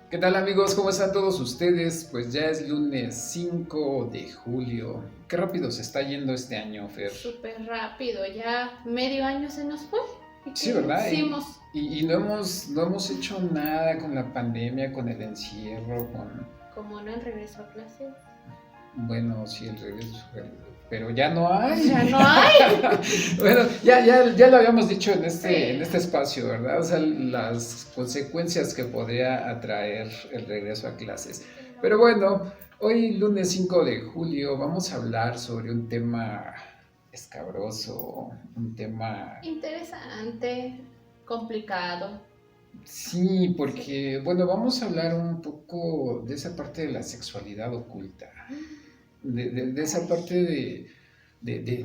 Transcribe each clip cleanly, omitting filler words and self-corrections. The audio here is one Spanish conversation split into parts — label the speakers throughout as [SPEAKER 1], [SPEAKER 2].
[SPEAKER 1] ¿Qué tal amigos? ¿Cómo están todos ustedes? Pues ya es lunes 5 de julio. Qué rápido se está yendo este año, Fer.
[SPEAKER 2] Súper rápido, ya medio año se nos fue. ¿Y
[SPEAKER 1] Sí,
[SPEAKER 2] qué
[SPEAKER 1] ¿verdad?
[SPEAKER 2] hicimos?
[SPEAKER 1] Y no hemos hecho nada con la pandemia, con el encierro, con...
[SPEAKER 2] Como no el regreso a clases.
[SPEAKER 1] Bueno, sí, el regreso, pero ya no hay.
[SPEAKER 2] Ya no hay.
[SPEAKER 1] Bueno, ya lo habíamos dicho en
[SPEAKER 2] Sí.
[SPEAKER 1] este espacio, ¿verdad? O sea, las consecuencias que podría atraer el regreso a clases.
[SPEAKER 2] Sí,
[SPEAKER 1] Pero
[SPEAKER 2] no.
[SPEAKER 1] bueno, hoy lunes 5 de julio vamos a hablar sobre un tema escabroso, un tema...
[SPEAKER 2] Interesante, complicado.
[SPEAKER 1] Sí,
[SPEAKER 2] Sí.
[SPEAKER 1] porque, bueno, vamos a hablar un poco de esa parte de la sexualidad oculta, de esa
[SPEAKER 2] Caray.
[SPEAKER 1] parte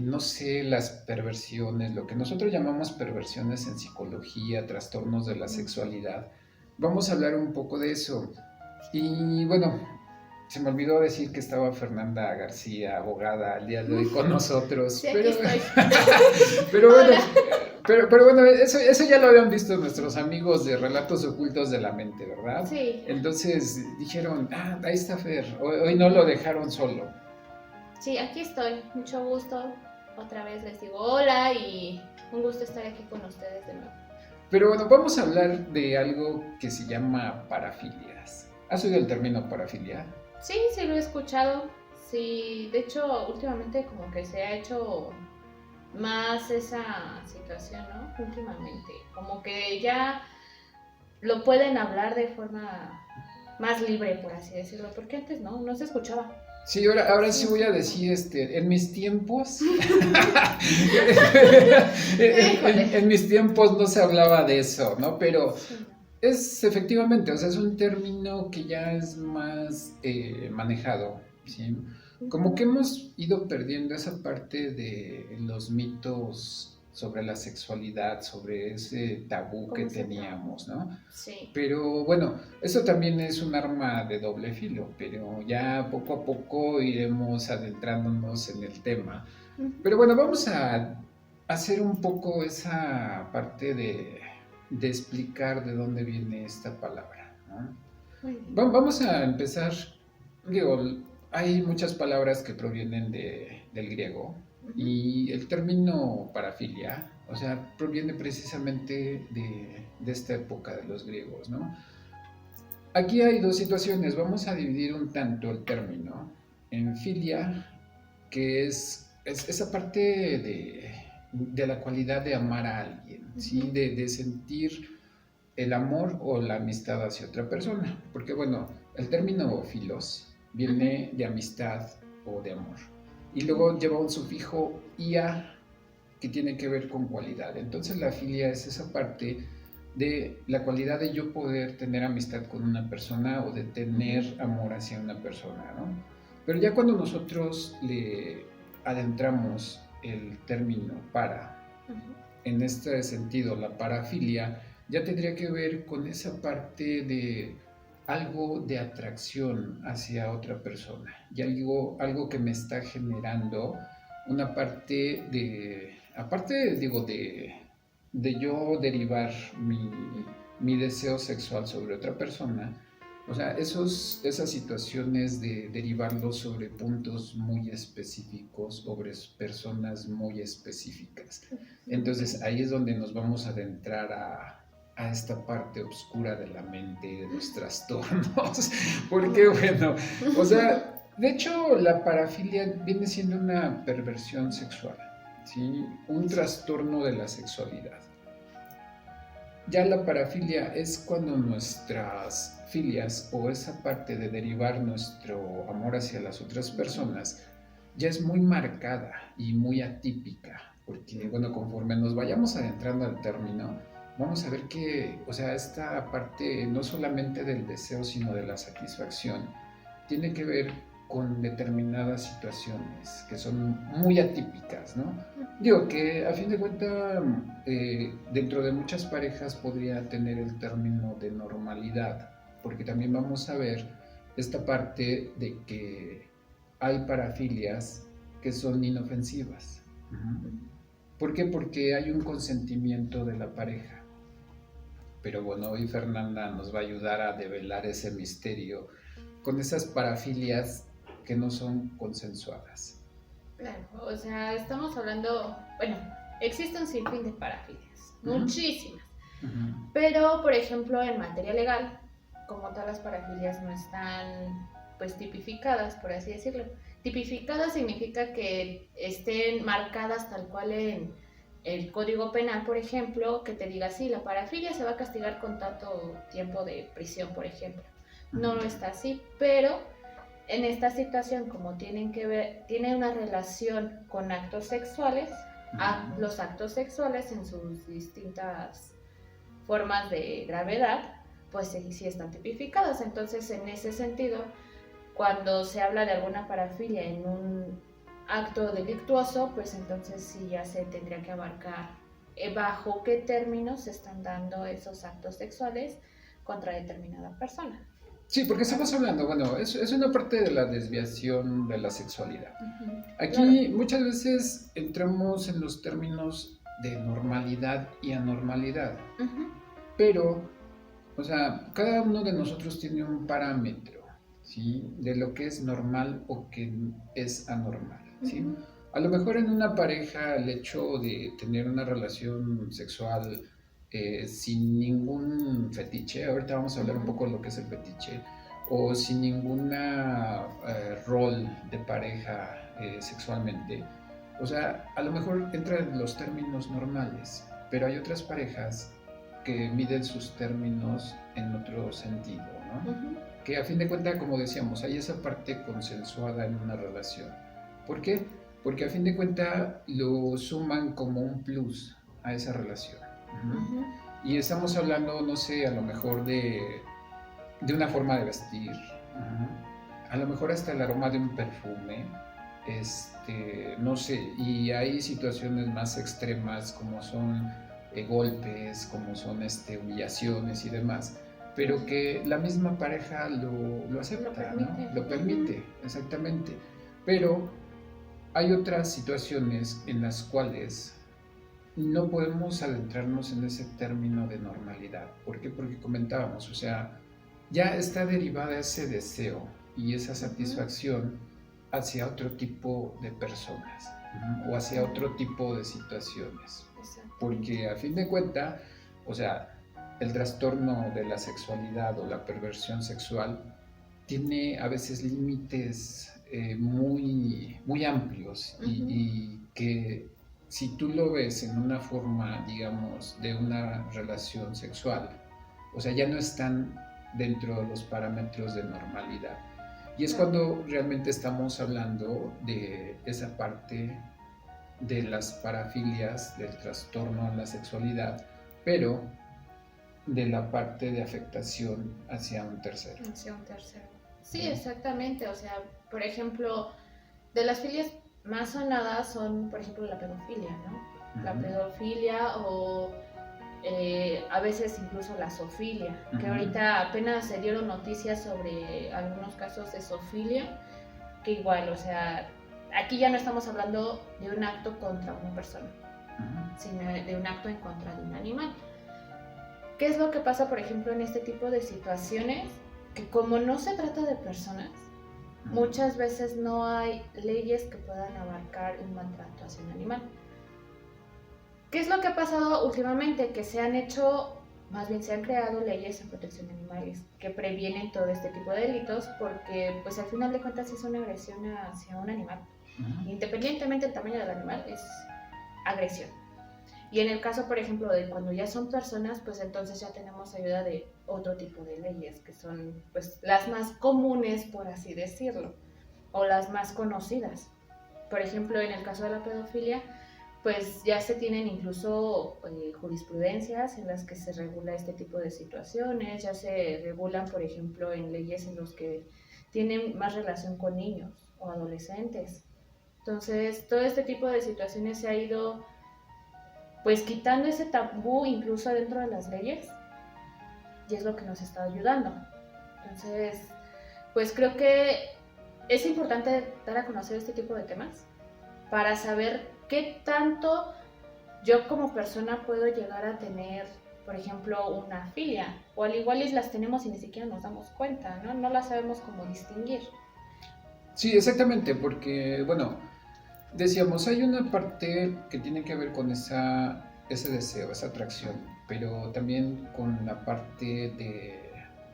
[SPEAKER 1] no sé, las perversiones, lo que nosotros llamamos perversiones en psicología, trastornos de la sexualidad. Vamos a hablar un poco de eso. Y bueno, se me olvidó decir que estaba Fernanda García, abogada, al día de hoy con nosotros,
[SPEAKER 2] Sí, aquí estoy.
[SPEAKER 1] pero bueno,
[SPEAKER 2] Hola.
[SPEAKER 1] pero bueno, eso ya lo habían visto nuestros amigos de Relatos Ocultos de la Mente, ¿verdad?
[SPEAKER 2] Sí.
[SPEAKER 1] Entonces dijeron, ahí está Fer, hoy no lo dejaron solo.
[SPEAKER 2] Sí, aquí estoy. Mucho gusto. Otra vez les digo hola y un gusto estar aquí con ustedes de nuevo.
[SPEAKER 1] Pero bueno, vamos a hablar de algo que se llama parafilias. ¿Has oído el término parafilia?
[SPEAKER 2] Sí, sí lo he escuchado. Sí, de hecho, últimamente como que se ha hecho más esa situación, ¿no? Últimamente, como que ya lo pueden hablar de forma más libre, por así decirlo, porque antes no se escuchaba.
[SPEAKER 1] Sí, ahora sí
[SPEAKER 2] Sí,
[SPEAKER 1] voy
[SPEAKER 2] sí.
[SPEAKER 1] a decir, en mis tiempos,
[SPEAKER 2] Híjole.
[SPEAKER 1] en mis tiempos no se hablaba de eso, ¿no? Pero
[SPEAKER 2] Sí, no.
[SPEAKER 1] es efectivamente, o sea, es un término que ya es más manejado, ¿sí? Como que hemos ido perdiendo esa parte de los mitos sobre la sexualidad, sobre ese tabú que
[SPEAKER 2] Como ese tabú.
[SPEAKER 1] teníamos, ¿no?
[SPEAKER 2] Sí.
[SPEAKER 1] Pero bueno, eso también es un arma de doble filo, pero ya poco a poco iremos adentrándonos en el tema. Pero bueno, vamos a hacer un poco esa parte de explicar de dónde viene esta palabra, ¿no?
[SPEAKER 2] Muy bien.
[SPEAKER 1] Vamos a empezar, digo, hay muchas palabras que provienen del griego
[SPEAKER 2] Ujú.
[SPEAKER 1] y el término parafilia, o sea, proviene precisamente de esta época de los griegos, ¿no? Aquí hay dos situaciones, vamos a dividir un tanto el término en filia, que es esa parte de la cualidad de amar a alguien, ¿sí?
[SPEAKER 2] Ujú.
[SPEAKER 1] De sentir el amor o la amistad hacia otra persona. Porque bueno, el término filos
[SPEAKER 2] Ujú.
[SPEAKER 1] viene de amistad o de amor. Y luego
[SPEAKER 2] Ok.
[SPEAKER 1] lleva un sufijo ia que tiene que ver con cualidad. Entonces la filia es esa parte de la cualidad de yo poder tener amistad con una persona o de
[SPEAKER 2] Ujú.
[SPEAKER 1] tener amor hacia una persona, ¿no? Pero ya cuando nosotros le adentramos el término para,
[SPEAKER 2] Ujú.
[SPEAKER 1] en este sentido, la parafilia, ya tendría que ver con esa parte de algo de atracción hacia otra persona y algo que me está generando una parte de, aparte digo, de yo derivar mi deseo sexual sobre otra persona, o sea, esas situaciones de derivarlo sobre puntos muy específicos, sobre personas muy específicas. Entonces
[SPEAKER 2] Ok.
[SPEAKER 1] ahí es donde nos vamos a adentrar a esta parte oscura de la mente y de los trastornos. Porque
[SPEAKER 2] Oh.
[SPEAKER 1] bueno, o sea, de hecho la parafilia viene siendo una perversión sexual, ¿sí? Un trastorno de la sexualidad. Ya la parafilia es cuando nuestras filias o esa parte de derivar nuestro amor hacia las otras
[SPEAKER 2] Ujú.
[SPEAKER 1] personas ya es muy marcada y muy atípica, porque bueno,
[SPEAKER 2] Ok.
[SPEAKER 1] conforme nos vayamos adentrando al término, vamos a ver que, o sea, esta parte no solamente del deseo, sino de la satisfacción, tiene que ver con determinadas situaciones que son muy atípicas, ¿no? Digo que a fin de cuentas, dentro de muchas parejas podría tener el término de normalidad, porque también vamos a ver esta parte de que hay parafilias que son inofensivas. Uh-huh.
[SPEAKER 2] Ujú.
[SPEAKER 1] ¿Por qué? Porque hay un consentimiento de la pareja. pero bueno, hoy Fernanda nos va a ayudar a develar ese misterio con esas parafilias que no son consensuadas.
[SPEAKER 2] Claro, o sea, estamos hablando, bueno, existen un sinfín de parafilias,
[SPEAKER 1] Ujú,
[SPEAKER 2] muchísimas,
[SPEAKER 1] ujú,
[SPEAKER 2] pero por ejemplo en materia legal, como tal las parafilias no están pues tipificadas, por así decirlo. Tipificadas significa que estén marcadas tal cual en el Código Penal, por ejemplo, que te diga, sí, la parafilia se va a castigar con tanto tiempo de prisión, por ejemplo. No
[SPEAKER 1] ujú,
[SPEAKER 2] lo está así, pero en esta situación, como tienen una relación con actos sexuales,
[SPEAKER 1] ujú.
[SPEAKER 2] los actos sexuales en sus distintas formas de gravedad, pues sí están tipificados. Entonces, en ese sentido, cuando se habla de alguna parafilia en un acto delictuoso, pues entonces sí ya se tendría que abarcar bajo qué términos se están dando esos actos sexuales contra determinada persona.
[SPEAKER 1] Sí, porque
[SPEAKER 2] ¿Verdad?
[SPEAKER 1] estamos hablando, bueno, es una parte de la desviación de la sexualidad.
[SPEAKER 2] Ujú, claro.
[SPEAKER 1] Aquí muchas veces entramos en los términos de normalidad y anormalidad,
[SPEAKER 2] Ujú,
[SPEAKER 1] pero, o sea, cada uno de nosotros tiene un parámetro, ¿sí? De lo que es normal o que es anormal, ¿sí?
[SPEAKER 2] ujú,
[SPEAKER 1] A lo mejor en una pareja el hecho de tener una relación sexual sin ningún fetiche, ahorita vamos a hablar un
[SPEAKER 2] ujú.
[SPEAKER 1] poco de lo que es el fetiche, o sin ninguna rol de pareja sexualmente, o sea, a lo mejor entra en los términos normales, pero hay otras parejas que miden sus términos en otro sentido, ¿no?
[SPEAKER 2] Ujú,
[SPEAKER 1] Que a fin de cuentas, como decíamos, hay esa parte consensuada en una relación. ¿Por qué? Porque a fin de cuentas lo suman como un plus a esa relación. Uh-huh.
[SPEAKER 2] ujú,
[SPEAKER 1] Y estamos hablando, no sé, a lo mejor de una forma de vestir, uh-huh. A lo mejor hasta el aroma de un perfume, no sé, y hay situaciones más extremas como son golpes, como son humillaciones y demás, pero que la misma pareja lo
[SPEAKER 2] lo
[SPEAKER 1] acepta, ¿no?
[SPEAKER 2] permite.
[SPEAKER 1] Lo
[SPEAKER 2] Ujú,
[SPEAKER 1] permite, exactamente. Pero hay otras situaciones en las cuales no podemos adentrarnos en ese término de normalidad. ¿Por qué? Porque comentábamos, o sea, ya está derivada ese deseo y esa
[SPEAKER 2] ujú,
[SPEAKER 1] satisfacción hacia otro tipo de personas, o hacia
[SPEAKER 2] claro,
[SPEAKER 1] otro tipo de situaciones.
[SPEAKER 2] exactamente.
[SPEAKER 1] Porque a fin de cuentas, o sea, el trastorno de la sexualidad o la perversión sexual tiene a veces límites muy amplios
[SPEAKER 2] Ujú,
[SPEAKER 1] y que si tú lo ves en una forma, digamos, de una relación sexual, o sea, ya no están dentro de los parámetros de normalidad. Y es
[SPEAKER 2] claro.
[SPEAKER 1] cuando realmente estamos hablando de esa parte de las parafilias, del trastorno a la sexualidad, pero de la parte de afectación hacia un tercero.
[SPEAKER 2] Hacia un tercero. Sí,
[SPEAKER 1] ¿No?
[SPEAKER 2] exactamente. O sea, por ejemplo, de las filias más sonadas son, por ejemplo, la pedofilia, ¿no? La
[SPEAKER 1] Uh-huh.
[SPEAKER 2] pedofilia o a veces incluso la zoofilia, que
[SPEAKER 1] Uh-huh.
[SPEAKER 2] ahorita apenas se dieron noticias sobre algunos casos de zoofilia, que igual, o sea, aquí ya no estamos hablando de un acto contra una persona,
[SPEAKER 1] Uh-huh.
[SPEAKER 2] sino de un acto en contra de un animal. ¿Qué es lo que pasa, por ejemplo, en este tipo de situaciones? Que como no se trata de personas, muchas veces no hay leyes que puedan abarcar un maltrato hacia un animal. ¿Qué es lo que ha pasado últimamente? Que se han hecho, más bien se han creado leyes en protección de animales que previenen todo este tipo de delitos porque pues al final de cuentas es una agresión hacia un animal.
[SPEAKER 1] Uh-huh.
[SPEAKER 2] Independientemente del tamaño del animal, es agresión. Y en el caso, por ejemplo, de cuando ya son personas, pues entonces ya tenemos ayuda de otro tipo de leyes, que son pues las más comunes, por así decirlo, o las más conocidas. Por ejemplo, en el caso de la pedofilia, pues ya se tienen incluso jurisprudencias en las que se regula este tipo de situaciones, ya se regulan, por ejemplo, en leyes en los que tienen más relación con niños o adolescentes. Entonces, todo este tipo de situaciones se ha ido pues quitando ese tabú incluso dentro de las leyes y es lo que nos está ayudando. Entonces, pues creo que es importante dar a conocer este tipo de temas para saber qué tanto yo como persona puedo llegar a tener por ejemplo, una filia, o al igual y las tenemos y ni siquiera nos damos cuenta, ¿no? No las sabemos cómo distinguir.
[SPEAKER 1] Sí, exactamente, porque, bueno, decíamos, hay una parte que tiene que ver con ese deseo, esa atracción, pero también con la parte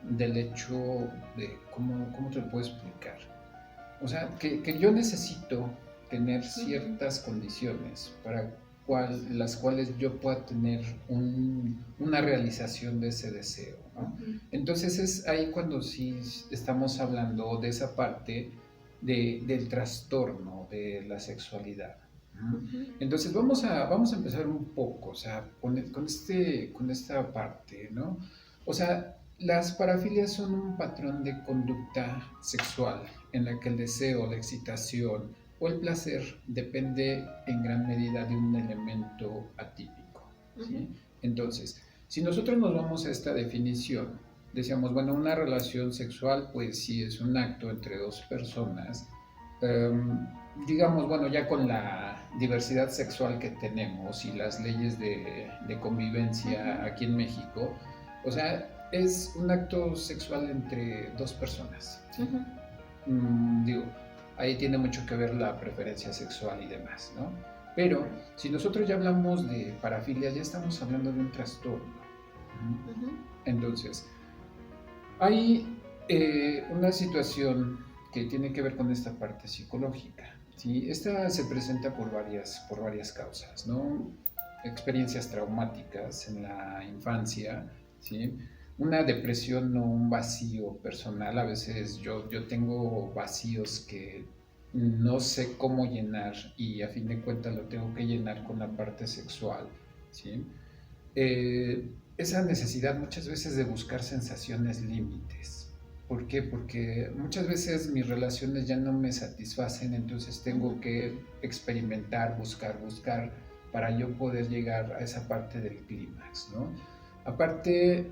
[SPEAKER 1] del hecho de, ¿cómo te lo puedo explicar? O sea, que yo necesito tener ciertas condiciones para las cuales yo pueda tener una realización de ese deseo, ¿no? Entonces es ahí cuando sí estamos hablando de esa parte del trastorno de la sexualidad. Entonces vamos a empezar un poco, o sea, con esta parte, ¿no? O sea, las parafilias son un patrón de conducta sexual en la que el deseo, la excitación o el placer depende en gran medida de un elemento atípico, ¿sí? Entonces, si nosotros nos vamos a esta definición, decíamos, bueno, una relación sexual, pues sí es un acto entre dos personas, digamos, bueno, ya con la diversidad sexual que tenemos y las leyes de convivencia aquí en México, o sea, es un acto sexual entre dos personas, ¿sí? Digo, ahí tiene mucho que ver la preferencia sexual y demás, ¿no? Pero si nosotros ya hablamos de parafilia, ya estamos hablando de un trastorno. Entonces, hay una situación que tiene que ver con esta parte psicológica, ¿sí? Esta se presenta por varias causas, ¿no? Experiencias traumáticas en la infancia, ¿sí? Una depresión o un vacío personal. A veces yo tengo vacíos que no sé cómo llenar y a fin de cuentas lo tengo que llenar con la parte sexual, ¿sí? Esa necesidad muchas veces de buscar sensaciones límites. ¿Por qué? Porque muchas veces mis relaciones ya no me satisfacen, entonces tengo que experimentar, buscar para yo poder llegar a esa parte del clímax, ¿no? Aparte,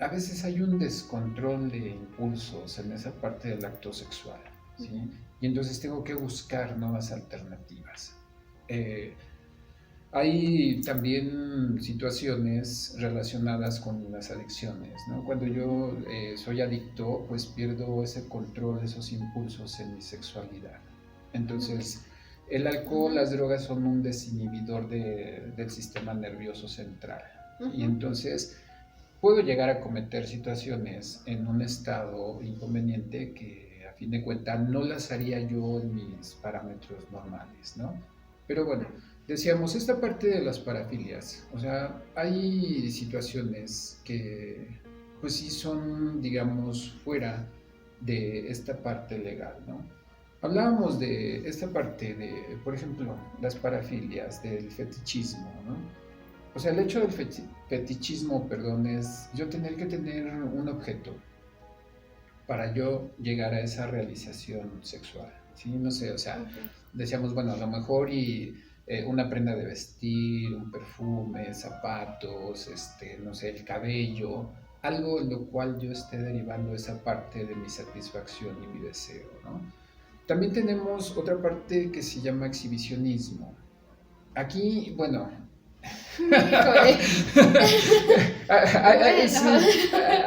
[SPEAKER 1] a veces hay un descontrol de impulsos en esa parte del acto sexual, ¿sí? Y entonces tengo que buscar nuevas alternativas. Hay también situaciones relacionadas con las adicciones, ¿no? Cuando yo soy adicto, pues pierdo ese control, esos impulsos en mi sexualidad. Entonces, el alcohol, las drogas son un desinhibidor del sistema nervioso central. Y entonces puedo llegar a cometer situaciones en un estado inconveniente que a fin de cuentas no las haría yo en mis parámetros normales, ¿no? Pero bueno, decíamos, esta parte de las parafilias, o sea, hay situaciones que pues sí son, digamos, fuera de esta parte legal, ¿no? Hablábamos de esta parte de, por ejemplo, las parafilias, del fetichismo, ¿no? O sea, el hecho del fetichismo, perdón, es yo tener que tener un objeto para yo llegar a esa realización sexual, ¿sí? No sé, o sea, decíamos, bueno, a lo mejor una prenda de vestir, un perfume, zapatos, no sé, el cabello, algo en lo cual yo esté derivando esa parte de mi satisfacción y mi deseo, ¿no? También tenemos otra parte que se llama exhibicionismo. Aquí, bueno,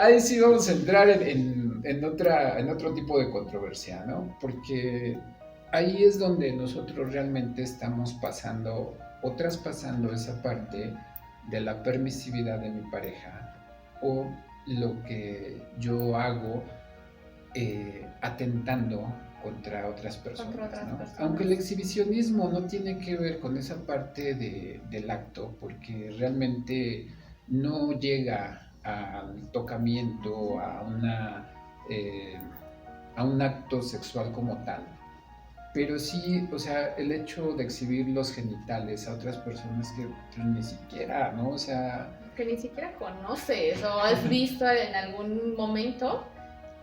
[SPEAKER 1] ahí sí vamos a entrar en otro tipo de controversia, ¿no? Porque ahí es donde nosotros realmente estamos pasando o traspasando esa parte de la permisividad de mi pareja o lo que yo hago atentando contra otras personas, ¿no? Aunque el exhibicionismo no tiene que ver con esa parte del acto, porque realmente no llega al tocamiento, a un acto sexual como tal. Pero sí, o sea, el hecho de exhibir los genitales a otras personas que pues, ni siquiera, ¿no? O sea...
[SPEAKER 2] Que ni siquiera conoces o has visto en algún momento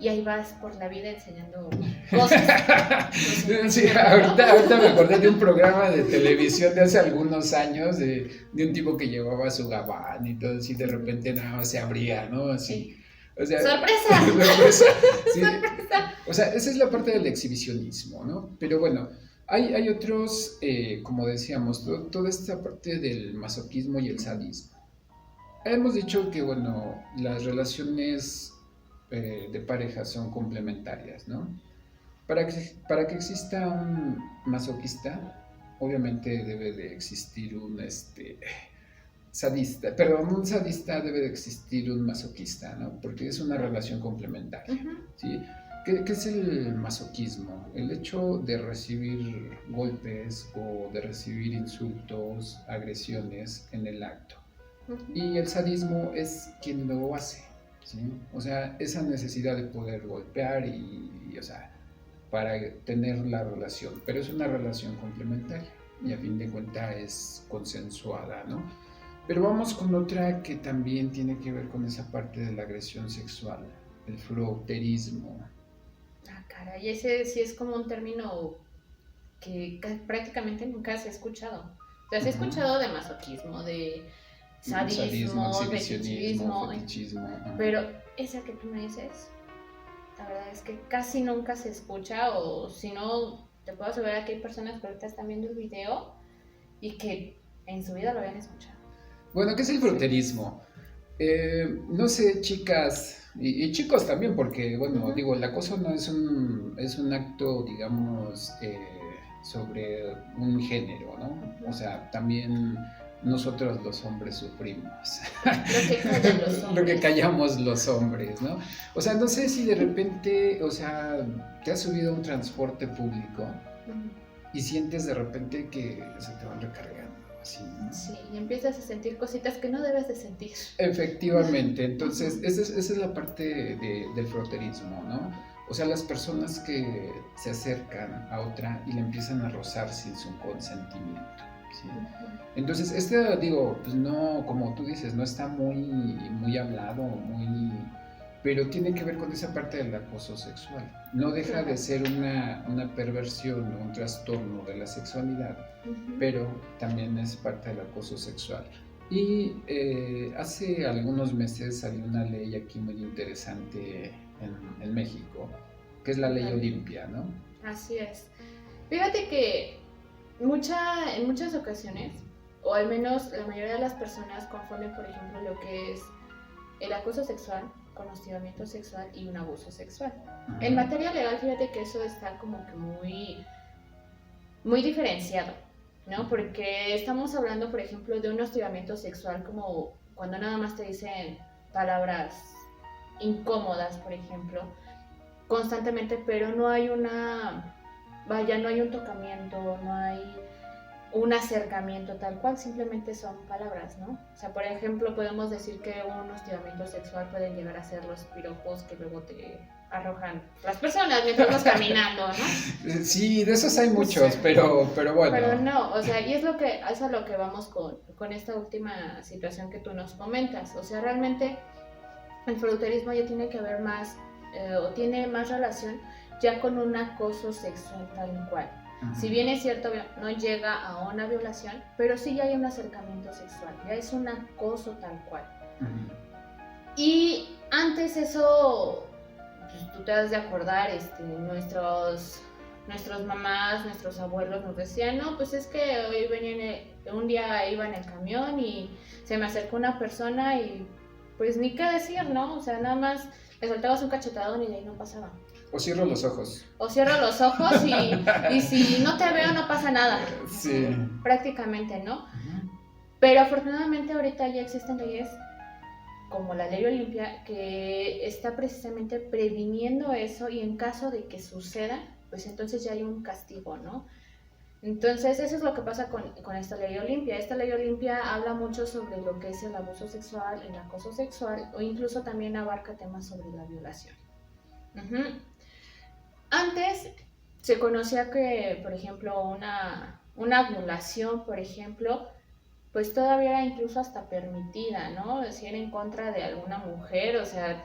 [SPEAKER 2] y ahí vas por la vida enseñando cosas.
[SPEAKER 1] Sí, ahorita me acordé de un programa de televisión de hace algunos años de un tipo que llevaba su gabán y todo así, de repente nada más se abría, ¿no? Así.
[SPEAKER 2] Sí.
[SPEAKER 1] O sea,
[SPEAKER 2] ¡sorpresa!
[SPEAKER 1] Sí.
[SPEAKER 2] ¡Sorpresa!
[SPEAKER 1] O sea, esa es la parte del exhibicionismo, ¿no? Pero bueno, Hay otros, como decíamos, toda esta parte del masoquismo y el sadismo. Hemos dicho que, bueno, las relaciones de pareja son complementarias, ¿no? Para que exista un masoquista, obviamente debe de existir un sadista, perdón, un sadista debe de existir un masoquista, ¿no? Porque es una relación complementaria,
[SPEAKER 2] Ujú.
[SPEAKER 1] ¿sí? ¿Qué es el masoquismo? El hecho de recibir golpes o de recibir insultos, agresiones en el acto.
[SPEAKER 2] Ujú.
[SPEAKER 1] Y el sadismo es quien lo hace, ¿sí? O sea, esa necesidad de poder golpear o sea, para tener la relación, pero es una relación complementaria y a fin de cuentas es consensuada, ¿no? Pero vamos con otra que también tiene que ver con esa parte de la agresión sexual, el froterismo.
[SPEAKER 2] Ah, caray, ese sí es como un término que prácticamente nunca se ha escuchado. O sea, se ha
[SPEAKER 1] Ujú.
[SPEAKER 2] escuchado de masoquismo, de
[SPEAKER 1] Sadismo,
[SPEAKER 2] sadismo, de
[SPEAKER 1] exhibicionismo,
[SPEAKER 2] fetichismo,
[SPEAKER 1] fetichismo. Ujú.
[SPEAKER 2] pero esa que tú me dices, la verdad es que casi nunca se escucha, o si no, te puedo asegurar que hay personas que ahorita están viendo el video y que en su vida lo habían escuchado.
[SPEAKER 1] Bueno, ¿qué es el froterismo? No sé, chicas y chicos también, porque, bueno,
[SPEAKER 2] Ujú.
[SPEAKER 1] digo, el acoso no es un acto, digamos, sobre un género, ¿no? O
[SPEAKER 2] Ujú.
[SPEAKER 1] sea, también nosotros los hombres sufrimos
[SPEAKER 2] Lo que callan los
[SPEAKER 1] lo que
[SPEAKER 2] hombres.
[SPEAKER 1] callamos los hombres, ¿no? O sea, no sé si de repente, o sea, te has subido a un transporte público
[SPEAKER 2] Ujú.
[SPEAKER 1] y sientes de repente que se te van recargando, así, ¿no?
[SPEAKER 2] Sí, y empiezas a sentir cositas que no debes de sentir.
[SPEAKER 1] Efectivamente, entonces
[SPEAKER 2] Ujú.
[SPEAKER 1] esa es la parte del froterismo, ¿no? O sea, las personas que se acercan a otra y le empiezan a rozar sin su consentimiento, ¿sí?
[SPEAKER 2] Ujú.
[SPEAKER 1] Entonces, digo, pues no, como tú dices, no está muy hablado, pero tiene que ver con esa parte del acoso sexual. No deja de
[SPEAKER 2] Claro.
[SPEAKER 1] ser una perversión o un trastorno de la sexualidad,
[SPEAKER 2] Ujú.
[SPEAKER 1] pero también es parte del acoso sexual. Y hace algunos meses salió una ley aquí muy interesante en México, que es la ley
[SPEAKER 2] Vale.
[SPEAKER 1] Olimpia, ¿no?
[SPEAKER 2] Así es. Fíjate que en muchas ocasiones, o al menos la mayoría de las personas confunden, por ejemplo, lo que es el acoso sexual con hostigamiento sexual y un abuso sexual. En
[SPEAKER 1] Ujú.
[SPEAKER 2] materia legal, fíjate que eso está como que muy diferenciado, ¿no? Porque estamos hablando, por ejemplo, de un hostigamiento sexual como cuando nada más te dicen palabras incómodas, por ejemplo, constantemente, pero no hay no hay un tocamiento, no hay un acercamiento tal cual, simplemente son palabras, ¿no? O sea, por ejemplo, podemos decir que un hostigamiento sexual pueden llegar a ser los piropos que luego te arrojan las personas mientras vas caminando, ¿no?
[SPEAKER 1] Sí, de esos hay muchos,
[SPEAKER 2] Sí.
[SPEAKER 1] pero
[SPEAKER 2] Pero
[SPEAKER 1] bueno.
[SPEAKER 2] no, o sea, y es a lo que vamos con esta última situación que tú nos comentas. O sea, realmente el fruterismo ya tiene que ver más, o tiene más relación ya con un acoso sexual tal cual. Si
[SPEAKER 1] Ujú.
[SPEAKER 2] bien es cierto, no llega a una violación, pero sí ya hay un acercamiento sexual, ya es un acoso tal cual.
[SPEAKER 1] Ujú.
[SPEAKER 2] Y antes eso, pues, tú te has de acordar, nuestros mamás, nuestros abuelos nos decían, no, pues es que hoy un día iba en el camión y se me acercó una persona y pues ni qué decir, ¿no? O sea, nada más le soltabas un cachetadón y de ahí no pasaba.
[SPEAKER 1] O cierro los ojos.
[SPEAKER 2] O cierro los ojos y si no te veo no pasa nada. O
[SPEAKER 1] Sí.
[SPEAKER 2] sea, prácticamente, ¿no?
[SPEAKER 1] Ujú.
[SPEAKER 2] Pero afortunadamente ahorita ya existen leyes como la ley Olimpia, que está precisamente previniendo eso y en caso de que suceda, pues entonces ya hay un castigo, ¿no? Entonces eso es lo que pasa con esta ley Olimpia. Esta ley Olimpia habla mucho sobre lo que es el abuso sexual, el acoso sexual o incluso también abarca temas sobre la violación. Uh-huh. Antes se conocía que, por ejemplo, una violación, por ejemplo, pues todavía era incluso hasta permitida, ¿no? Decir en contra de alguna mujer, o sea,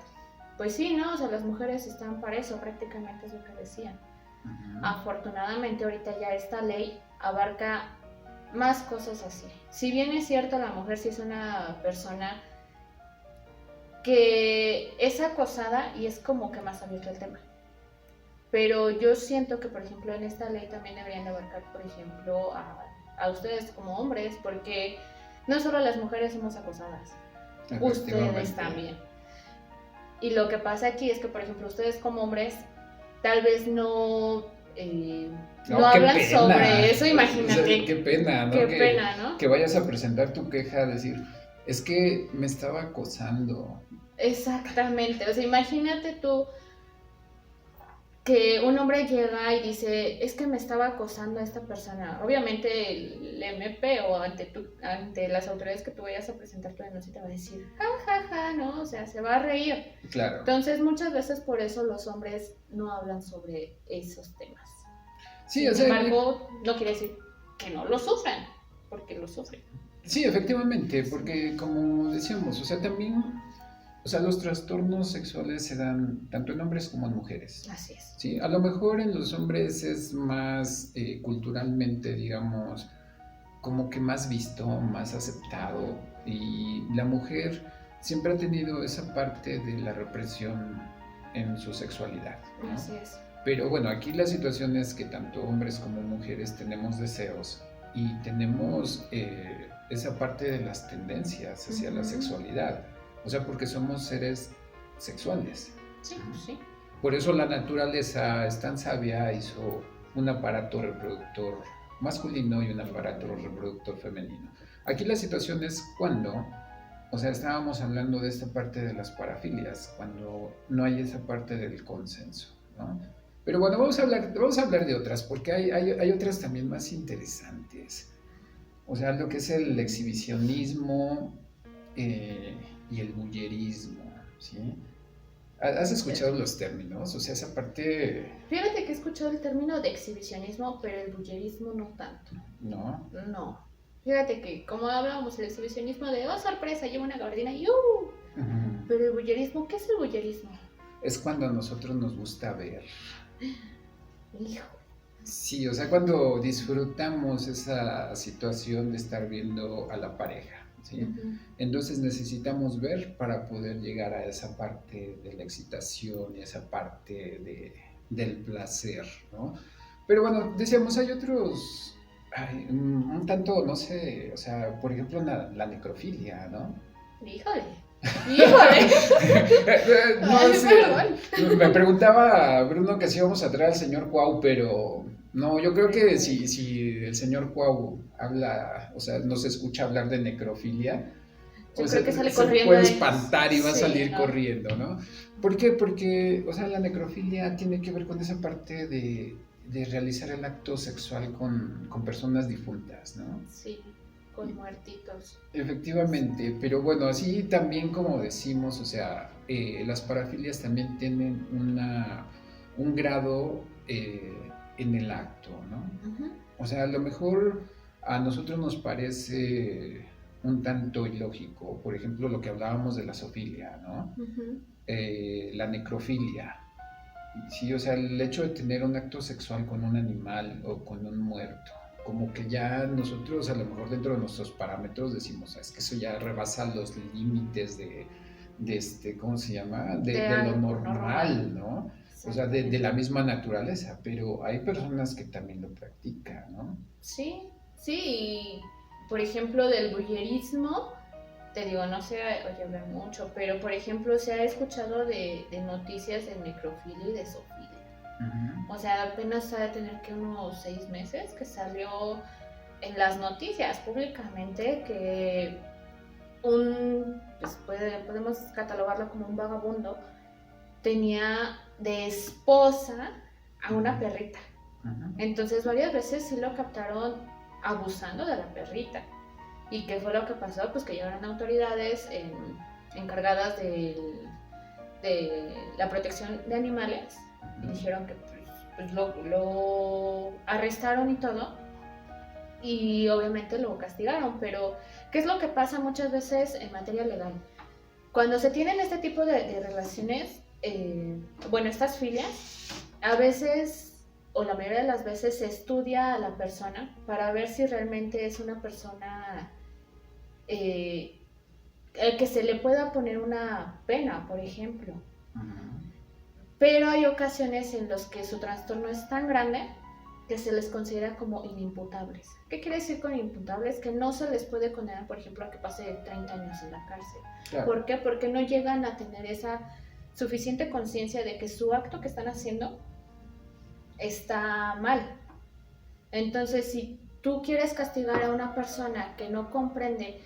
[SPEAKER 2] pues sí, ¿no? O sea, las mujeres están para eso, prácticamente es lo que decían.
[SPEAKER 1] Ujú.
[SPEAKER 2] Afortunadamente ahorita ya esta ley abarca más cosas así. Si bien es cierto, la mujer sí es una persona que es acosada y es como que más abierto el tema. pero yo siento que, por ejemplo, en esta ley también deberían abarcar, por ejemplo, a ustedes como hombres, porque no solo las mujeres somos acosadas, ustedes también. Y lo que pasa aquí es que, por ejemplo, ustedes como hombres tal vez no hablan sobre eso, imagínate.
[SPEAKER 1] O sea, qué pena, ¿no?
[SPEAKER 2] Qué pena, ¿no?
[SPEAKER 1] Que vayas a presentar tu queja, a decir, es que me estaba acosando.
[SPEAKER 2] Exactamente, o sea, imagínate tú que un hombre llega y dice, es que me estaba acosando a esta persona. Obviamente el MP o ante las autoridades que tú vayas a presentar tu denuncia te va a decir, ja, ja, ja, ¿no? O sea, se va a reír.
[SPEAKER 1] Claro.
[SPEAKER 2] Entonces, muchas veces por eso los hombres no hablan sobre esos temas.
[SPEAKER 1] Sí,
[SPEAKER 2] Sin embargo, no quiere decir que no lo sufran, porque lo sufren.
[SPEAKER 1] Sí, efectivamente, porque como decíamos, o sea, también... O sea, los trastornos sexuales se dan tanto en hombres como en mujeres.
[SPEAKER 2] Así es.
[SPEAKER 1] ¿Sí? A lo mejor en los hombres es más culturalmente, digamos, como que más visto, más aceptado. Y la mujer siempre ha tenido esa parte de la represión en su sexualidad, ¿no?
[SPEAKER 2] Así es.
[SPEAKER 1] Pero bueno, aquí la situación es que tanto hombres como mujeres tenemos deseos y tenemos esa parte de las tendencias hacia la sexualidad. O sea, porque somos seres sexuales.
[SPEAKER 2] Sí, sí.
[SPEAKER 1] Por eso la naturaleza es tan sabia, hizo un aparato reproductor masculino y un aparato reproductor femenino. Aquí la situación es cuando, o sea, estábamos hablando de esta parte de las parafilias, cuando no hay esa parte del consenso, ¿no? Pero bueno, vamos a hablar de otras, porque hay otras también más interesantes. O sea, lo que es el exhibicionismo, y el bullerismo, ¿sí? ¿Has escuchado los términos? O sea, esa parte...
[SPEAKER 2] Fíjate que he escuchado el término de exhibicionismo, pero el bullerismo no tanto.
[SPEAKER 1] ¿No?
[SPEAKER 2] No. Fíjate que como hablábamos el exhibicionismo de, oh, sorpresa, llevo una gabardina y Pero el bullerismo, ¿qué es el bullerismo?
[SPEAKER 1] Es cuando a nosotros nos gusta ver.
[SPEAKER 2] Hijo.
[SPEAKER 1] Sí, o sea, cuando disfrutamos esa situación de estar viendo a la pareja. ¿Sí? Entonces necesitamos ver para poder llegar a esa parte de la excitación y esa parte del placer, ¿no? Pero bueno, decíamos, hay otros, un tanto, no sé, o sea, por ejemplo, la necrofilia, ¿no?
[SPEAKER 2] Híjole. ¡Híjole!
[SPEAKER 1] No sé, me preguntaba Bruno que si íbamos a traer al señor Cuau, pero... No, yo creo que si el señor Cuau habla, o sea, nos escucha hablar de necrofilia,
[SPEAKER 2] yo creo que sale corriendo.
[SPEAKER 1] Se puede espantar y va a salir corriendo, ¿no? ¿Por qué? Porque, o sea, la necrofilia tiene que ver con esa parte de realizar el acto sexual con personas difuntas, ¿no?
[SPEAKER 2] Sí, con muertitos.
[SPEAKER 1] Efectivamente, pero bueno, así también como decimos, o sea, las parafilias también tienen un grado... en el acto, ¿no? O sea, a lo mejor a nosotros nos parece un tanto ilógico, por ejemplo, lo que hablábamos de la zoofilia, ¿no? La necrofilia. Sí, o sea, el hecho de tener un acto sexual con un animal o con un muerto, como que ya nosotros a lo mejor dentro de nuestros parámetros decimos, es que eso ya rebasa los límites de ¿cómo se llama? De lo normal, ¿no? O sea, de la misma naturaleza, pero hay personas que también lo practican, ¿no?
[SPEAKER 2] Sí, sí, y por ejemplo del voyerismo, te digo, no se oye hablar mucho, pero por ejemplo se ha escuchado de noticias de necrofilia y de zoofilia. O sea, apenas ha de tener que unos 6 meses que salió en las noticias públicamente que pues podemos catalogarlo como un vagabundo, tenía de esposa a una perrita. Entonces varias veces sí lo captaron abusando de la perrita. ¿Y qué fue lo que pasó? Pues que llegaron autoridades encargadas de la protección de animales y dijeron que pues lo arrestaron y todo, y obviamente lo castigaron. Pero ¿qué es lo que pasa muchas veces en materia legal? Cuando se tienen este tipo de relaciones, estas filias, a veces, o la mayoría de las veces, se estudia a la persona para ver si realmente es una persona que se le pueda poner una pena, por ejemplo. pero hay ocasiones en las que su trastorno es tan grande que se les considera como inimputables. ¿Qué quiere decir con inimputables? Que no se les puede condenar, por ejemplo, a que pase 30 años en la cárcel.
[SPEAKER 1] Claro.
[SPEAKER 2] ¿Por qué? Porque no llegan a tener esa suficiente conciencia de que su acto que están haciendo está mal. Entonces, si tú quieres castigar a una persona que no comprende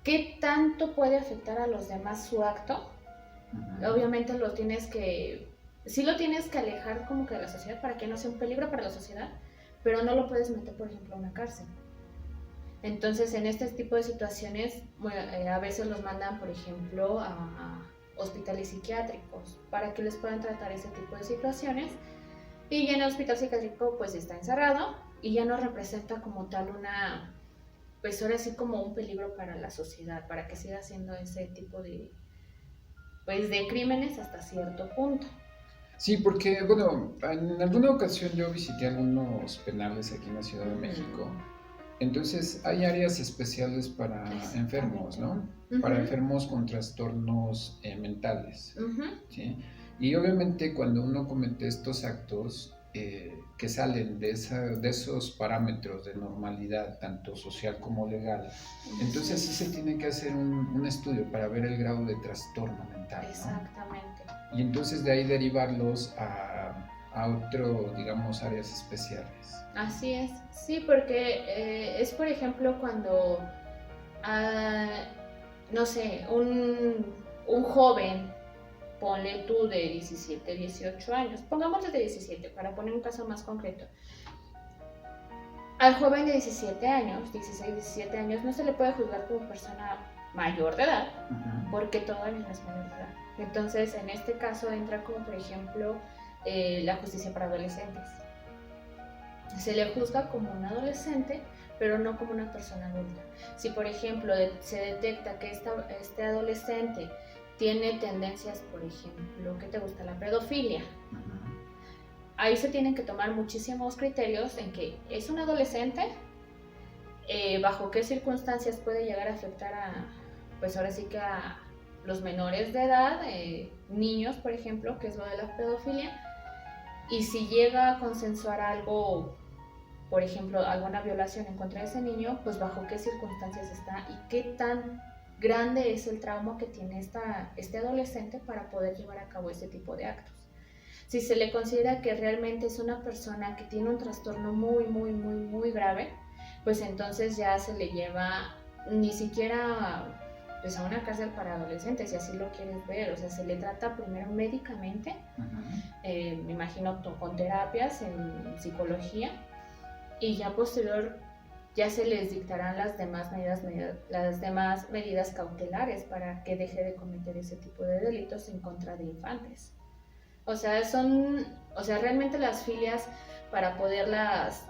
[SPEAKER 2] qué tanto puede afectar a los demás su acto, obviamente sí lo tienes que alejar como que de la sociedad para que no sea un peligro para la sociedad, pero no lo puedes meter, por ejemplo, a una cárcel. Entonces, en este tipo de situaciones, a veces los mandan, por ejemplo, a hospitales psiquiátricos para que les puedan tratar ese tipo de situaciones. Y ya en el hospital psiquiátrico pues está encerrado y ya no representa como tal pues ahora sí como un peligro para la sociedad, para que siga haciendo ese tipo pues de crímenes hasta cierto punto.
[SPEAKER 1] Sí, porque, bueno, en alguna ocasión yo visité algunos penales aquí en la Ciudad de México. Entonces hay áreas especiales para enfermos, ¿no? Para enfermos con trastornos mentales, ¿sí? Y obviamente cuando uno comete estos actos que salen de esos parámetros de normalidad, tanto social como legal, entonces sí se tiene que hacer un estudio para ver el grado de trastorno mental, ¿no?
[SPEAKER 2] Exactamente.
[SPEAKER 1] Y entonces de ahí derivarlos a otro, digamos, áreas especiales.
[SPEAKER 2] Así es, sí, porque es por ejemplo cuando, no sé, un joven, ponle tú de 17, 18 años, pongámosle de 17 para poner un caso más concreto. Al joven de 17 años, 16, 17 años, no se le puede juzgar como persona mayor de edad, porque todavía no es menor de edad. Entonces, en este caso entra como, por ejemplo, la justicia para adolescentes. Se le juzga como un adolescente, pero no como una persona adulta. Si, por ejemplo, se detecta que este adolescente tiene tendencias, por ejemplo, ¿qué te gusta? La pedofilia. Ahí se tienen que tomar muchísimos criterios en que es un adolescente, bajo qué circunstancias puede llegar a afectar pues ahora sí que a los menores de edad, niños, por ejemplo, que es lo de la pedofilia, y si llega a consensuar algo, por ejemplo, alguna violación en contra de ese niño, pues bajo qué circunstancias está y qué tan grande es el trauma que tiene este adolescente para poder llevar a cabo ese tipo de actos. Si se le considera que realmente es una persona que tiene un trastorno muy, muy, muy, muy grave, pues entonces ya se le lleva ni siquiera pues a una cárcel para adolescentes, si así lo quieres ver. O sea, se le trata primero médicamente, me imagino con terapias en psicología, y ya posterior ya se les dictarán las demás medidas cautelares para que deje de cometer ese tipo de delitos en contra de infantes. O sea, realmente las filias, para poderlas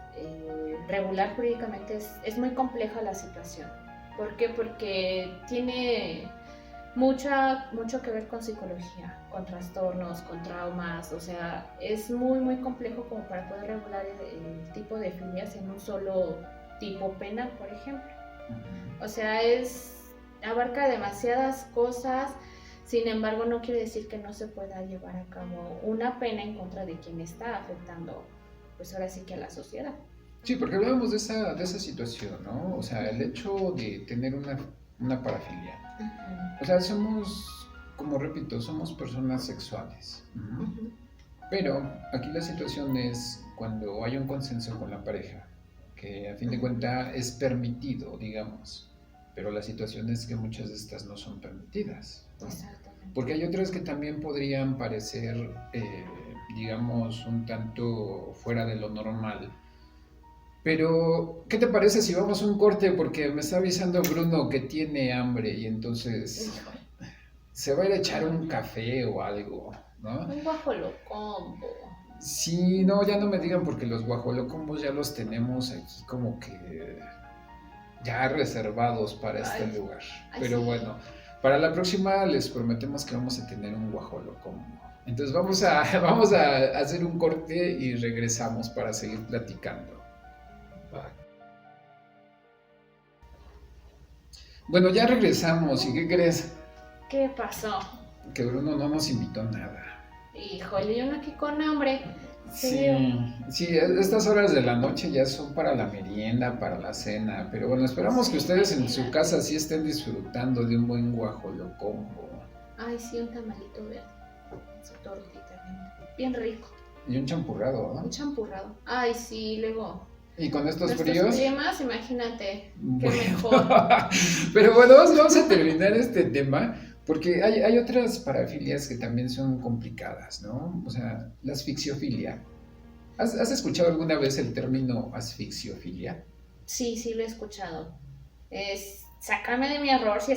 [SPEAKER 2] regular jurídicamente es muy compleja la situación. ¿Por qué? Porque tiene mucho que ver con psicología, con trastornos, con traumas. O sea, es muy, muy complejo como para poder regular el tipo de filias en un solo tipo penal, por ejemplo. O sea, abarca demasiadas cosas. Sin embargo, no quiere decir que no se pueda llevar a cabo una pena en contra de quien está afectando, pues ahora sí que a la sociedad.
[SPEAKER 1] Sí, porque hablábamos de esa situación, ¿no? O sea, el hecho de tener una parafilia. O sea, como repito, somos personas sexuales. Pero aquí la situación es cuando hay un consenso con la pareja, que a fin de cuentas es permitido, digamos. Pero la situación es que muchas de estas no son permitidas, ¿no?
[SPEAKER 2] Exactamente.
[SPEAKER 1] Porque hay otras que también podrían parecer, digamos, un tanto fuera de lo normal. Pero, ¿qué te parece si vamos a un corte? Porque me está avisando Bruno que tiene hambre y entonces se va a ir a echar un café o algo, ¿no?
[SPEAKER 2] Un guajolocombo.
[SPEAKER 1] Sí, no, ya no me digan porque los guajolocombos ya los tenemos aquí como que ya reservados para este lugar. Pero sí. Bueno, para la próxima les prometemos que vamos a tener un guajolocombo. Entonces vamos a hacer un corte y regresamos para seguir platicando. Bueno, ya regresamos. ¿Y qué crees?
[SPEAKER 2] ¿Qué pasó?
[SPEAKER 1] Que Bruno no nos invitó a nada.
[SPEAKER 2] Híjole, yo no aquí con hambre.
[SPEAKER 1] Sí, sí, estas horas de la noche ya son para la merienda, para la cena, pero bueno, esperamos que ustedes en su casa sí estén disfrutando de un buen guajolocombo.
[SPEAKER 2] Ay, sí, un tamalito verde. Su tortita, bien rico.
[SPEAKER 1] Y un champurrado, ¿no?
[SPEAKER 2] Un champurrado. Ay, sí, luego.
[SPEAKER 1] Y con estos
[SPEAKER 2] Nuestros
[SPEAKER 1] fríos.
[SPEAKER 2] climas, imagínate, qué
[SPEAKER 1] Bueno.
[SPEAKER 2] mejor.
[SPEAKER 1] Pero bueno, vamos a terminar este tema porque hay otras parafilias que también son complicadas, ¿no? O sea, la asfixiofilia. ¿Has escuchado alguna vez el término asfixiofilia?
[SPEAKER 2] Sí, sí lo he escuchado. Es sacarme de mi error si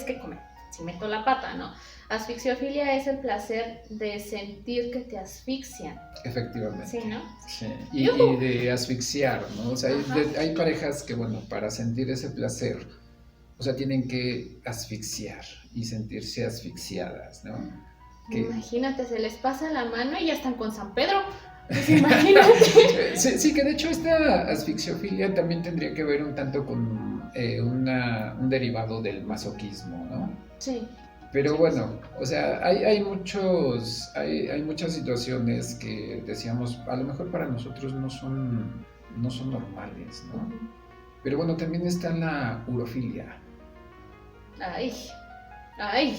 [SPEAKER 2] meto la pata, ¿no? Asfixiofilia es el placer de sentir que te asfixian.
[SPEAKER 1] Efectivamente.
[SPEAKER 2] Sí, ¿no?
[SPEAKER 1] Sí. Y de asfixiar, ¿no? O sea, hay parejas que, bueno, para sentir ese placer, o sea, tienen que asfixiar y sentirse asfixiadas, ¿no?
[SPEAKER 2] Imagínate, se les pasa la mano y ya están con San Pedro. Pues imagínate.
[SPEAKER 1] Sí, que de hecho esta asfixiofilia también tendría que ver un tanto con un derivado del masoquismo, ¿no?
[SPEAKER 2] Sí.
[SPEAKER 1] Pero
[SPEAKER 2] sí,
[SPEAKER 1] bueno, o sea, hay muchas situaciones que decíamos, a lo mejor para nosotros no son normales, ¿no? Uh-huh. Pero bueno, también está la urofilia.
[SPEAKER 2] Ay.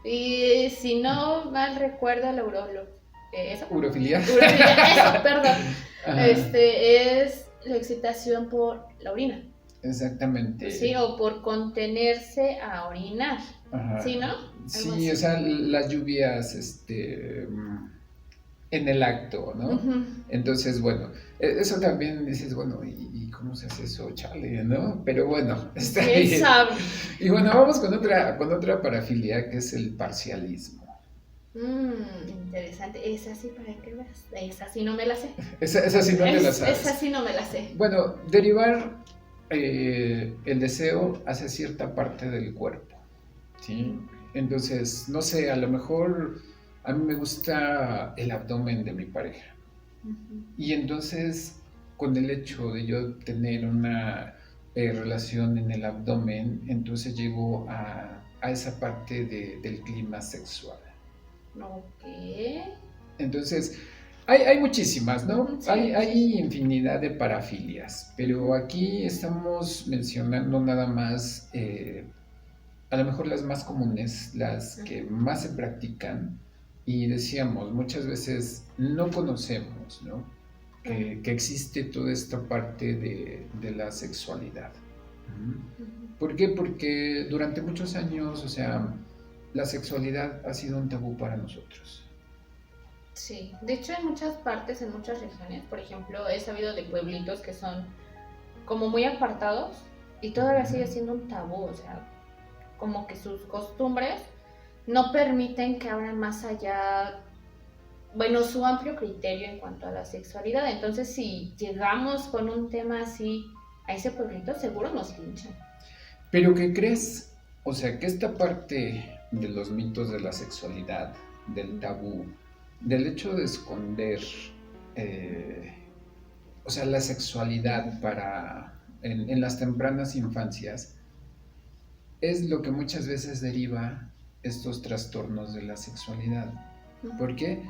[SPEAKER 2] Y si no mal recuerdo, la ¿eso?
[SPEAKER 1] ¿Urofilia?
[SPEAKER 2] Eso, perdón. Es la excitación por la orina.
[SPEAKER 1] Exactamente.
[SPEAKER 2] Sí, o por contenerse a orinar. Ajá. ¿Sí, no?
[SPEAKER 1] Sí, o sea, las lluvias, en el acto, ¿no? Uh-huh. Entonces, bueno, eso también dices, bueno, ¿y cómo se hace eso? Chale, ¿no? Pero bueno, está bien.
[SPEAKER 2] ¿Quién sabe?
[SPEAKER 1] Y bueno, vamos con otra parafilia, que es el parcialismo.
[SPEAKER 2] Interesante. Esa sí, para que veas. Esa sí no me la sé.
[SPEAKER 1] Esa sí no te la sabes.
[SPEAKER 2] Esa sí no me la sé.
[SPEAKER 1] Bueno, derivar el deseo hacia cierta parte del cuerpo, ¿sí? Entonces, no sé, a lo mejor a mí me gusta el abdomen de mi pareja. Uh-huh. Y entonces, con el hecho de yo tener una relación en el abdomen, entonces llego a esa parte del clima sexual.
[SPEAKER 2] Ok.
[SPEAKER 1] Entonces, hay muchísimas, ¿no? Sí. Hay infinidad de parafilias, pero aquí estamos mencionando nada más, a lo mejor las más comunes, las que más se practican, y decíamos, muchas veces no conocemos, ¿no? Que existe toda esta parte de la sexualidad. ¿Por qué? Porque durante muchos años, o sea, la sexualidad ha sido un tabú para nosotros.
[SPEAKER 2] Sí, de hecho en muchas partes, en muchas regiones, por ejemplo, he sabido de pueblitos que son como muy apartados y todavía sigue siendo un tabú, o sea, como que sus costumbres no permiten que abran más allá, bueno, su amplio criterio en cuanto a la sexualidad. Entonces, si llegamos con un tema así a ese pueblito, seguro nos linchan.
[SPEAKER 1] ¿Pero qué crees? O sea, que esta parte de los mitos de la sexualidad, del tabú, del hecho de esconder, o sea, la sexualidad en las tempranas infancias, es lo que muchas veces deriva estos trastornos de la sexualidad. ¿Por qué?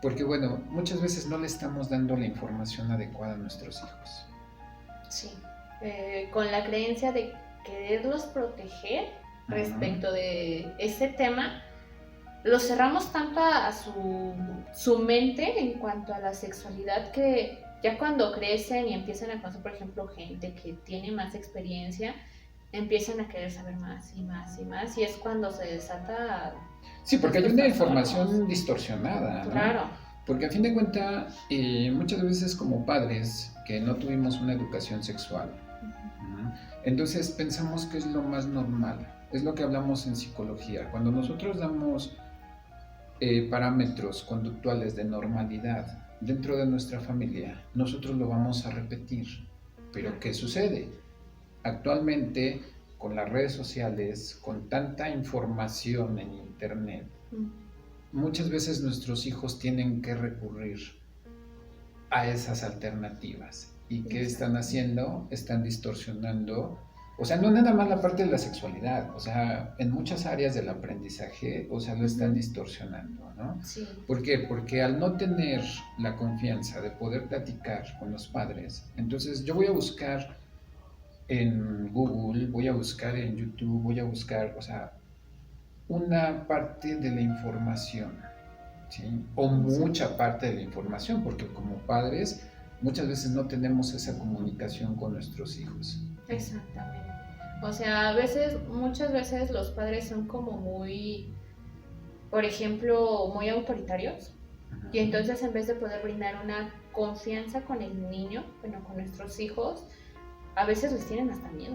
[SPEAKER 1] Porque, bueno, muchas veces no le estamos dando la información adecuada a nuestros hijos.
[SPEAKER 2] Sí, con la creencia de quererlos proteger respecto de ese tema, los cerramos tanto a su mente en cuanto a la sexualidad que ya cuando crecen y empiezan a conocer, por ejemplo, gente que tiene más experiencia, empiezan a querer saber más y más y más, y es cuando se desata.
[SPEAKER 1] Sí, porque hay una información distorsionada, ¿no?
[SPEAKER 2] Claro.
[SPEAKER 1] Porque a fin de cuentas, muchas veces como padres que no tuvimos una educación sexual, entonces pensamos que es lo más normal. Es lo que hablamos en psicología. Cuando nosotros damos parámetros conductuales de normalidad dentro de nuestra familia, nosotros lo vamos a repetir. Pero ¿qué sucede? Actualmente, con las redes sociales, con tanta información en internet, muchas veces nuestros hijos tienen que recurrir a esas alternativas. ¿Y qué están haciendo? Están distorsionando O sea, no nada más la parte de la sexualidad, o sea, en muchas áreas del aprendizaje, o sea, lo están distorsionando, ¿no?
[SPEAKER 2] Sí.
[SPEAKER 1] ¿Por qué? Porque al no tener la confianza de poder platicar con los padres, entonces yo voy a buscar en Google, voy a buscar en YouTube, voy a buscar, o sea, una parte de la información, ¿sí? O mucha parte de la información, porque como padres muchas veces no tenemos esa comunicación con nuestros hijos.
[SPEAKER 2] Exactamente. O sea, muchas veces los padres son como muy, por ejemplo, muy autoritarios. Y entonces en vez de poder brindar una confianza con el niño, bueno, con nuestros hijos, a veces les tienen hasta miedo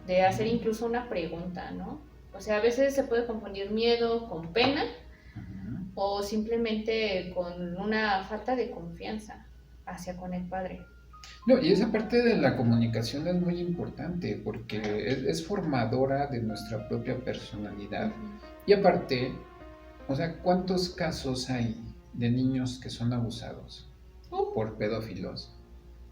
[SPEAKER 2] de hacer incluso una pregunta, ¿no? O sea, a veces se puede confundir miedo con pena o simplemente con una falta de confianza hacia con el padre.
[SPEAKER 1] No, y esa parte de la comunicación es muy importante porque es formadora de nuestra propia personalidad. Y aparte, o sea, ¿cuántos casos hay de niños que son abusados por pedófilos?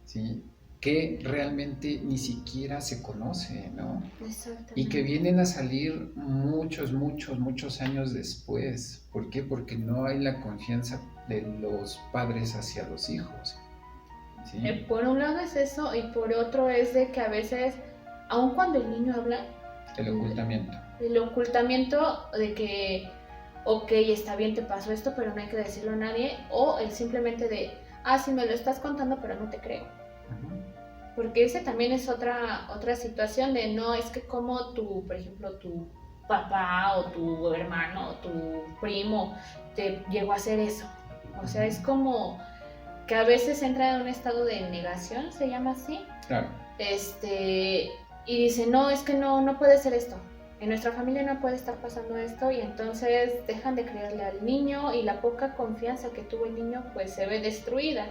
[SPEAKER 1] ¿Sí? Que realmente ni siquiera se conoce, ¿no?
[SPEAKER 2] Exactamente.
[SPEAKER 1] Y que vienen a salir muchos años después. ¿Por qué? Porque no hay la confianza de los padres hacia los hijos. ¿Sí?
[SPEAKER 2] Por un lado es eso y por otro es de que a veces, aun cuando el niño habla,
[SPEAKER 1] el ocultamiento.
[SPEAKER 2] El ocultamiento de que, ok, está bien, te pasó esto, pero no hay que decirlo a nadie, o el simplemente de, sí me lo estás contando, pero no te creo. Porque ese también es otra situación de no, es que como tu, por ejemplo, tu papá o tu hermano o tu primo te llegó a hacer eso. O sea, es como que a veces entra en un estado de negación, se llama así.
[SPEAKER 1] Claro.
[SPEAKER 2] Y dice, no, es que no puede ser esto. En nuestra familia no puede estar pasando esto, y entonces dejan de creerle al niño y la poca confianza que tuvo el niño pues se ve destruida.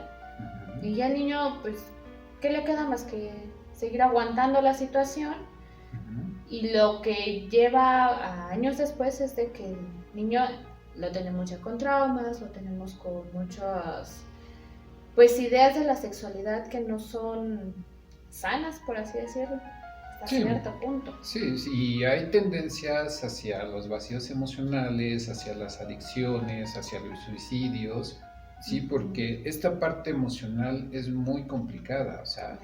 [SPEAKER 2] Y ya el niño pues, ¿qué le queda más que seguir aguantando la situación? Y lo que lleva a años después es de que el niño lo tenemos ya con traumas, lo tenemos con muchas pues ideas de la sexualidad que no son sanas, por así decirlo, hasta cierto punto.
[SPEAKER 1] Sí, y hay tendencias hacia los vacíos emocionales, hacia las adicciones, hacia los suicidios, sí, porque esta parte emocional es muy complicada, o sea,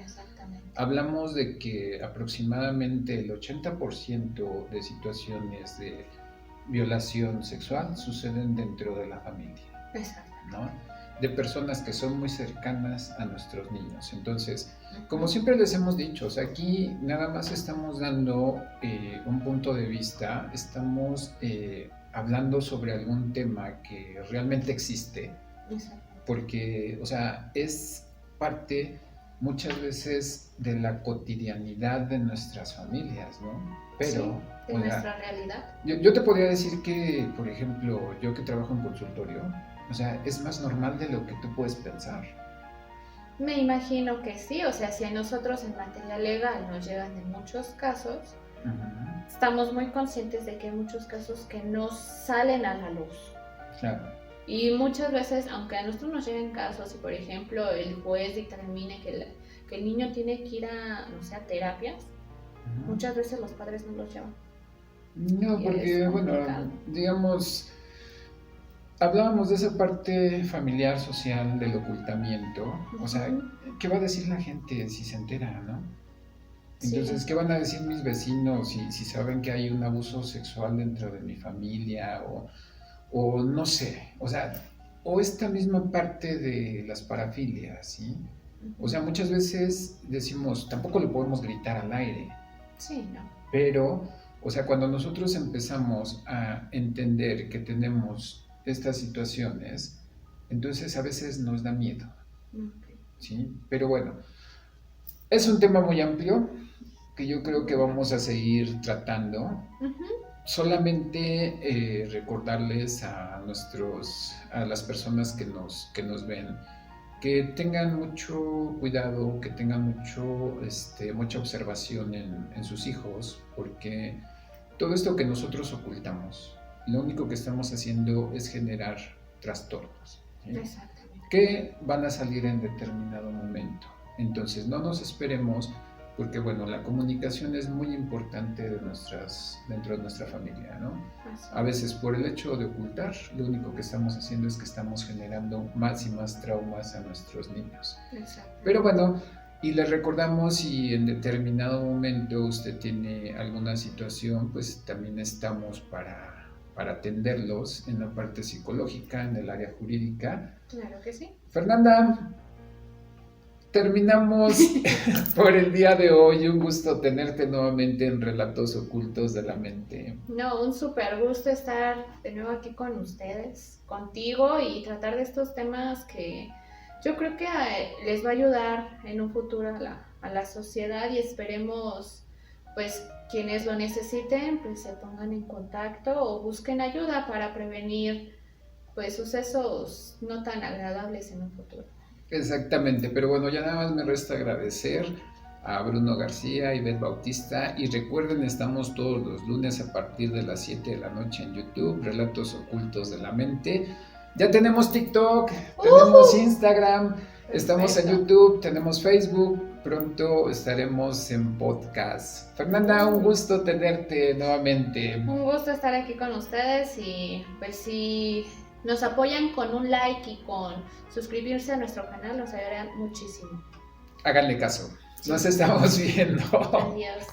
[SPEAKER 1] hablamos de que aproximadamente el 80% de situaciones de violación sexual suceden dentro de la familia, ¿no? De personas que son muy cercanas a nuestros niños. Entonces, como siempre les hemos dicho, o sea, aquí nada más estamos dando un punto de vista, estamos hablando sobre algún tema que realmente existe, porque, o sea, es parte muchas veces de la cotidianidad de nuestras familias, ¿no? Pero,
[SPEAKER 2] sí, de nuestra realidad.
[SPEAKER 1] Yo te podría decir que, por ejemplo, yo que trabajo en consultorio, o sea, es más normal de lo que tú puedes pensar.
[SPEAKER 2] Me imagino que sí, o sea, si a nosotros en materia legal nos llegan en muchos casos, estamos muy conscientes de que hay muchos casos que no salen a la luz.
[SPEAKER 1] Claro.
[SPEAKER 2] Y muchas veces, aunque a nosotros nos lleguen casos y, por ejemplo, el juez dictamine que el niño tiene que ir a, no sé, a terapias, muchas veces los padres no los llevan.
[SPEAKER 1] No, porque, bueno, digamos, hablábamos de esa parte familiar, social, del ocultamiento. O sea, ¿qué va a decir la gente si se entera, no? Entonces, ¿qué van a decir mis vecinos si saben que hay un abuso sexual dentro de mi familia? O no sé, o sea, o esta misma parte de las parafilias, ¿sí? O sea, muchas veces decimos, tampoco le podemos gritar al aire.
[SPEAKER 2] Sí, no.
[SPEAKER 1] Pero, o sea, cuando nosotros empezamos a entender que tenemos estas situaciones, entonces a veces nos da miedo, ¿sí? Pero bueno, es un tema muy amplio que yo creo que vamos a seguir tratando. Solamente recordarles a las personas que nos ven, que tengan mucho cuidado, que tengan mucha observación en sus hijos, porque todo esto que nosotros ocultamos, lo único que estamos haciendo es generar trastornos, ¿sí? Que van a salir en determinado momento. Entonces no nos esperemos porque bueno, la comunicación es muy importante dentro de nuestra familia, ¿no? A veces por el hecho de ocultar, lo único que estamos haciendo es que estamos generando más y más traumas a nuestros niños.
[SPEAKER 2] Exacto.
[SPEAKER 1] Pero bueno, y les recordamos, si en determinado momento usted tiene alguna situación, pues también estamos para atenderlos en la parte psicológica, en el área jurídica.
[SPEAKER 2] Claro que sí.
[SPEAKER 1] Fernanda, terminamos por el día de hoy. Un gusto tenerte nuevamente en Relatos Ocultos de la Mente.
[SPEAKER 2] No, un súper gusto estar de nuevo aquí con ustedes, contigo, y tratar de estos temas que yo creo que les va a ayudar en un futuro a la sociedad, y esperemos pues quienes lo necesiten pues se pongan en contacto o busquen ayuda para prevenir pues sucesos no tan agradables en un futuro.
[SPEAKER 1] Exactamente, pero bueno, ya nada más me resta agradecer a Bruno García y Beth Bautista, y recuerden, estamos todos los lunes a partir de las 7 de la noche en YouTube, Relatos Ocultos de la Mente. Ya tenemos TikTok, tenemos Instagram, estamos en YouTube, tenemos Facebook, pronto estaremos en podcast. Fernanda, un gusto tenerte nuevamente.
[SPEAKER 2] Un gusto estar aquí con ustedes, y pues si nos apoyan con un like y con suscribirse a nuestro canal, nos ayudarían muchísimo.
[SPEAKER 1] Háganle caso, nos estamos viendo.
[SPEAKER 2] Adiós.